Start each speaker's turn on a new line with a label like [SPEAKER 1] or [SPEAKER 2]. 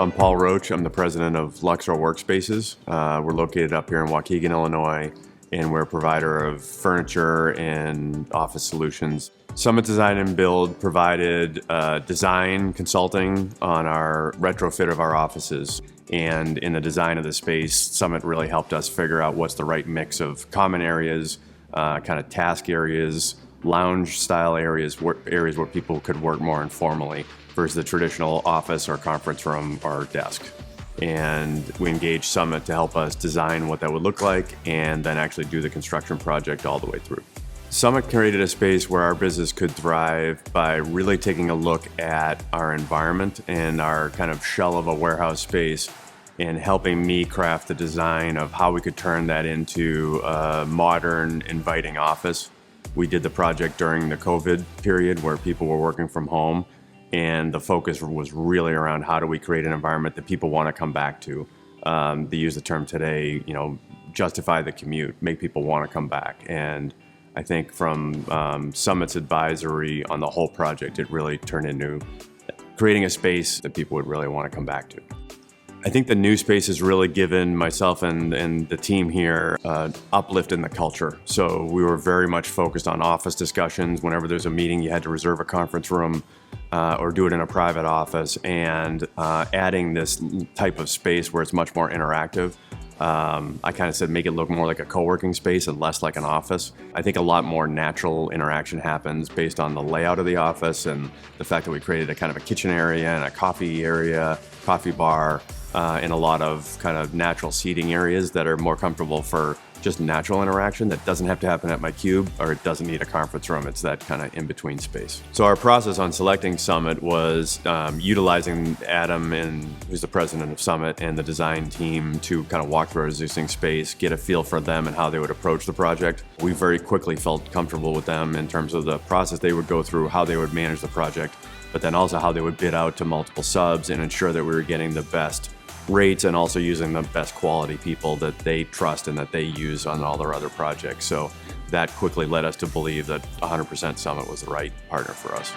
[SPEAKER 1] I'm Paul Roche. I'm the president of Luxor Workspaces. We're located up here in Waukegan, Illinois, and we're a provider of furniture and office solutions. Summit Design and Build provided design consulting on our retrofit of our offices. And in the design of the space, Summit really helped us figure out what's the right mix of common areas, kind of task areas, lounge style areas where people could work more informally versus the traditional office or conference room or desk. And we engaged Summit to help us design what that would look like and then actually do the construction project all the way through. Summit created a space where our business could thrive by really taking a look at our environment and our kind of shell of a warehouse space and helping me craft the design of how we could turn that into a modern, inviting office. We did the project during the COVID period where people were working from home, and the focus was really around how do we create an environment that people want to come back to. They use the term today, justify the commute, make people want to come back. And I think from Summit's advisory on the whole project, it really turned into creating a space that people would really want to come back to. I think the new space has really given myself and the team here uplift in the culture. So we were very much focused on office discussions. Whenever there's a meeting, you had to reserve a conference room or do it in a private office, and adding this type of space where it's much more interactive. I kind of said make it look more like a co-working space and less like an office. I think a lot more natural interaction happens based on the layout of the office and the fact that we created a kind of a kitchen area and a coffee area, coffee bar, and a lot of kind of natural seating areas that are more comfortable for just natural interaction that doesn't have to happen at my cube, or it doesn't need a conference room. It's that kind of in-between space. So our process on selecting Summit was utilizing Adam, who's the president of Summit, and the design team to kind of walk through our existing space, get a feel for them and how they would approach the project. We very quickly felt comfortable with them in terms of the process they would go through, how they would manage the project, but then also how they would bid out to multiple subs and ensure that we were getting the best rates and also using the best quality people that they trust and that they use on all their other projects. So that quickly led us to believe that 100% Summit was the right partner for us.